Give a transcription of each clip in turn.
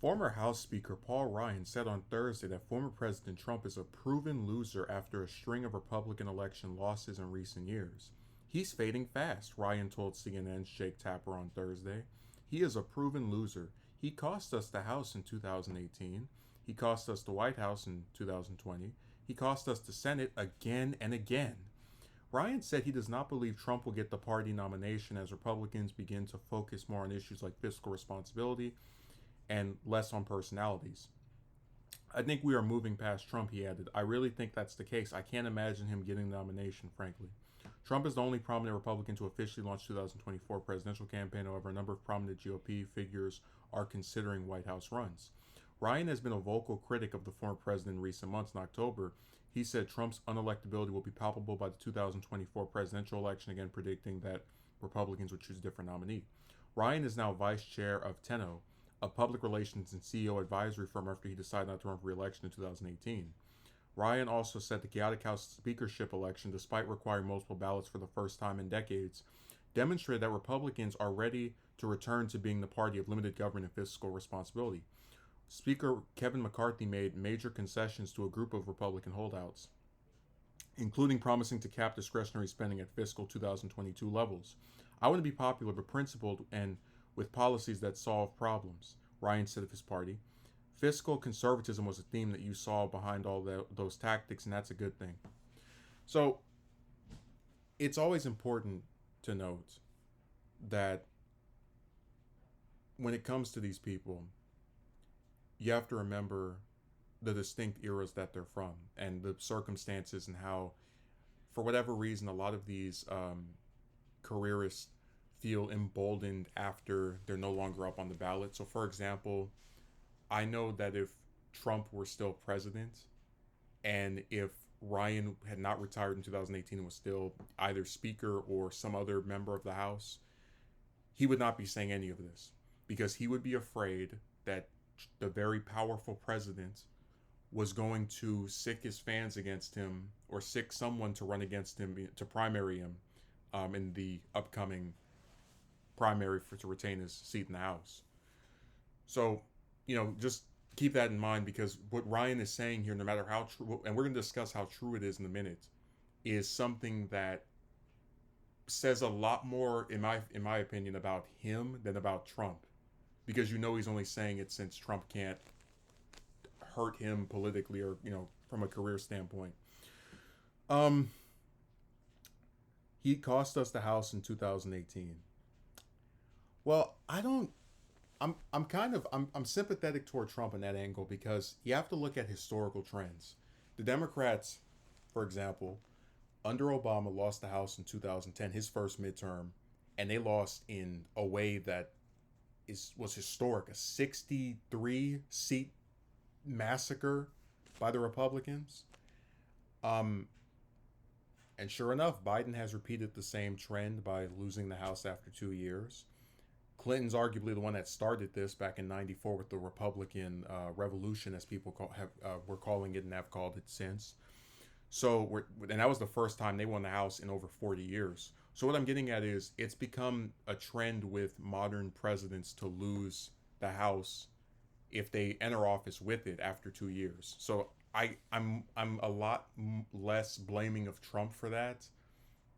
Former House Speaker Paul Ryan said on Thursday that former President Trump is a proven loser after a string of Republican election losses in recent years. He's fading fast, Ryan told CNN's Jake Tapper on Thursday. He is a proven loser. He cost us the House in 2018. He cost us the White House in 2020. He cost us the Senate again and again. Ryan said he does not believe Trump will get the party nomination as Republicans begin to focus more on issues like fiscal responsibility and less on personalities. I think we are moving past Trump, he added. I really think that's the case. I can't imagine him getting the nomination, frankly. Trump is the only prominent Republican to officially launch 2024 presidential campaign. However, a number of prominent GOP figures are considering White House runs. Ryan has been a vocal critic of the former president in recent months. In October, he said Trump's unelectability will be palpable by the 2024 presidential election, again predicting that Republicans would choose a different nominee. Ryan is now vice chair of Tenno, a public relations and CEO advisory firm, after he decided not to run for re-election in 2018. Ryan also said the chaotic House speakership election, despite requiring multiple ballots for the first time in decades, demonstrated that Republicans are ready to return to being the party of limited government and fiscal responsibility. Speaker Kevin McCarthy made major concessions to a group of Republican holdouts, including promising to cap discretionary spending at fiscal 2022 levels. I want to be popular but principled and with policies that solve problems, Ryan said of his party. Fiscal conservatism was a theme that you saw behind all those tactics, and that's a good thing. So it's always important to note that when it comes to these people, you have to remember the distinct eras that they're from and the circumstances and how, for whatever reason, a lot of these careerists feel emboldened after they're no longer up on the ballot. So, for example, I know that if Trump were still president and if Ryan had not retired in 2018 and was still either speaker or some other member of the House, he would not be saying any of this because he would be afraid that the very powerful president was going to sick his fans against him or sick someone to run against him, to primary him in the upcoming primary to retain his seat in the House. So, just keep that in mind, because what Ryan is saying here, no matter how true, and we're going to discuss how true it is in a minute, is something that says a lot more, in my opinion, about him than about Trump, because he's only saying it since Trump can't hurt him politically or from a career standpoint. He cost us the House in 2018. Well, I'm sympathetic toward Trump in that angle, because you have to look at historical trends. The Democrats, for example, under Obama lost the House in 2010, his first midterm, and they lost in a way that was historic, a 63 seat massacre by the Republicans. And sure enough, Biden has repeated the same trend by losing the House after 2 years. Clinton's arguably the one that started this back in '94 with the Republican Revolution, as people were calling it and have called it since. So, and that was the first time they won the House in over 40 years. So what I'm getting at is it's become a trend with modern presidents to lose the House if they enter office with it after 2 years. So I'm a lot less blaming of Trump for that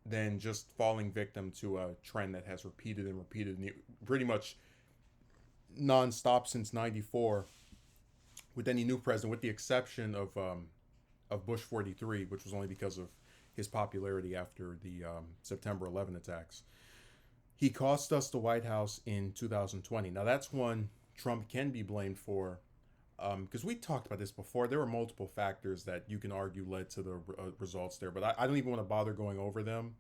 than just falling victim to a trend that has repeated and repeated pretty much nonstop since '94 with any new president, with the exception of Bush 43, which was only because of his popularity after the September 11 attacks. He cost us the White House in 2020. Now that's one Trump can be blamed for, because we talked about this before. There were multiple factors that you can argue led to the results there, but I don't even want to bother going over them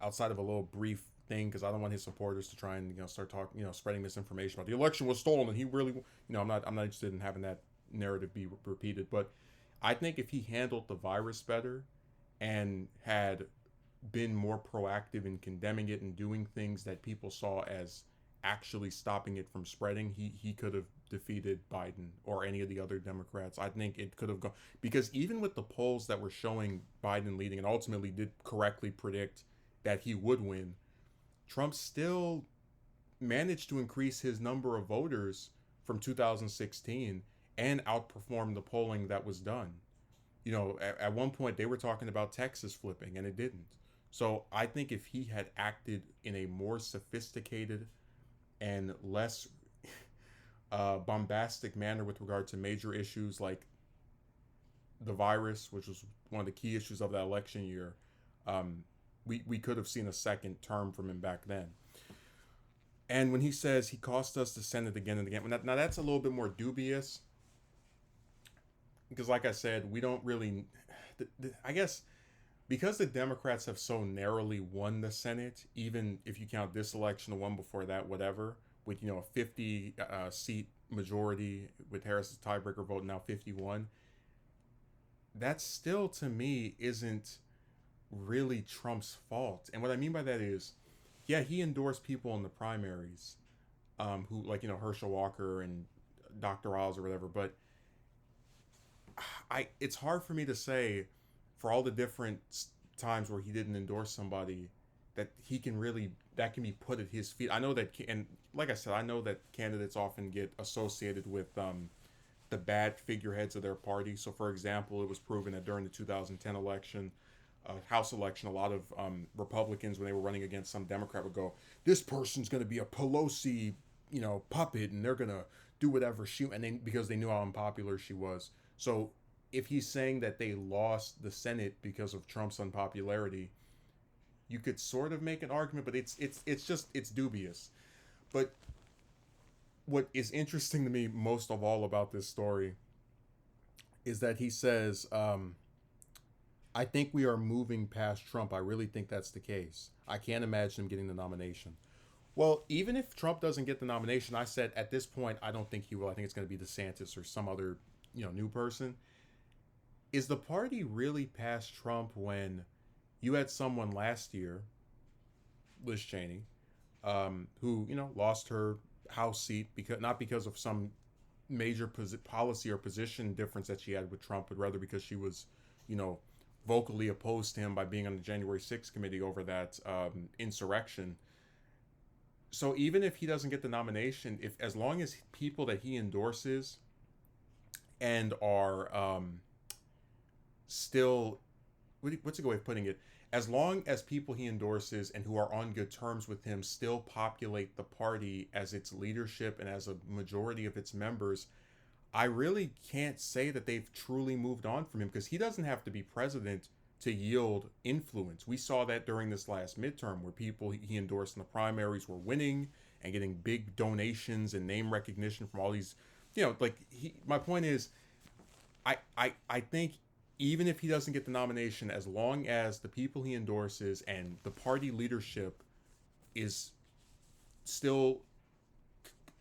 outside of a little brief thing, because I don't want his supporters to try and start talking, spreading misinformation about the election was stolen and he really, I'm not interested in having that narrative be repeated. But I think if he handled the virus better and had been more proactive in condemning it and doing things that people saw as actually stopping it from spreading, he could have defeated Biden or any of the other Democrats. I think it could have gone, because even with the polls that were showing Biden leading and ultimately did correctly predict that he would win, Trump still managed to increase his number of voters from 2016 and outperformed the polling that was done. At one point they were talking about Texas flipping, and it didn't. So I think if he had acted in a more sophisticated and less bombastic manner with regard to major issues like the virus, which was one of the key issues of that election year, we could have seen a second term from him back then. And when he says he cost us the Senate again and again, now that's a little bit more dubious because, like I said, we don't really, I guess, because the Democrats have so narrowly won the Senate, even if you count this election, the one before that, whatever, with a 50 seat majority with Harris's tiebreaker vote, now 51, that still to me isn't really Trump's fault. And what I mean by that is, yeah, he endorsed people in the primaries, who, like, Herschel Walker and Dr. Oz or whatever, but it's hard for me to say, for all the different times where he didn't endorse somebody, that that can be put at his feet. I know that, and like I said, I know that candidates often get associated with the bad figureheads of their party. So, for example, it was proven that during the 2010 election, House election, a lot of Republicans, when they were running against some Democrat, would go, "This person's going to be a Pelosi, puppet, and they're going to do whatever and then, because they knew how unpopular she was." So if he's saying that they lost the Senate because of Trump's unpopularity, you could sort of make an argument, but it's dubious. But what is interesting to me most of all about this story is that he says, I think we are moving past Trump. I really think that's the case. I can't imagine him getting the nomination. Well, even if Trump doesn't get the nomination, I said at this point, I don't think he will. I think it's going to be DeSantis or some other, new person. Is the party really past Trump when you had someone last year, Liz Cheney, who, lost her House seat not because of some major policy or position difference that she had with Trump, but rather because she was, vocally opposed to him by being on the January 6th committee over that insurrection. So even if he doesn't get the nomination, as long as people that he endorses and are still, what's a good way of putting it? As long as people he endorses and who are on good terms with him still populate the party as its leadership and as a majority of its members, I really can't say that they've truly moved on from him, because he doesn't have to be president to yield influence. We saw that during this last midterm where people he endorsed in the primaries were winning and getting big donations and name recognition from all these, my point is, I think even if he doesn't get the nomination, as long as the people he endorses and the party leadership is still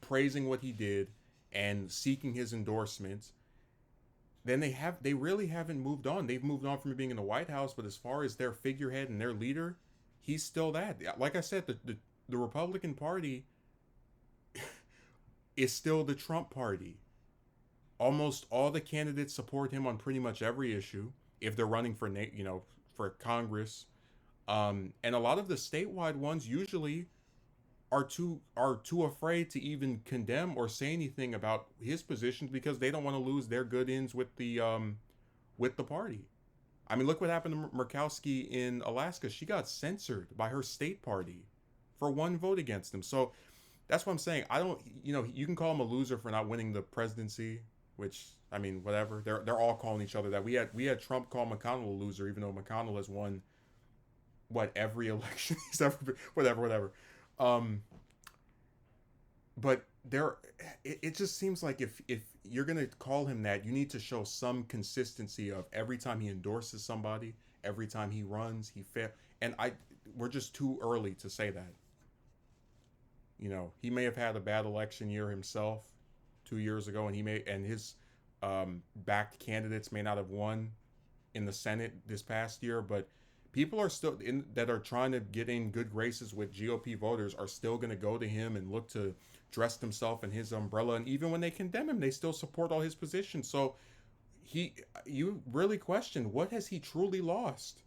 praising what he did and seeking his endorsements, then they really haven't moved on. They've moved on from being in the White House, but as far as their figurehead and their leader, he's still that. Like I said, the Republican Party is still the Trump Party. Almost all the candidates support him on pretty much every issue if they're running for for Congress, and a lot of the statewide ones usually are too afraid to even condemn or say anything about his positions because they don't want to lose their good ends with the party. I mean, look what happened to Murkowski in Alaska. She got censored by her state party for one vote against him. So that's what I'm saying. I don't, you can call him a loser for not winning the presidency, which, I mean, whatever. They're all calling each other that. We had Trump call McConnell a loser, even though McConnell has won every election he's ever been, whatever. But it just seems like if you're gonna call him that, you need to show some consistency of every time he endorses somebody, every time he runs, he fails. And we're just too early to say that. He may have had a bad election year himself 2 years ago, and his backed candidates may not have won in the Senate this past year, but people are still that are trying to get in good graces with GOP voters are still going to go to him and look to dress himself in his umbrella, and even when they condemn him, they still support all his positions. So you really question, what has he truly lost?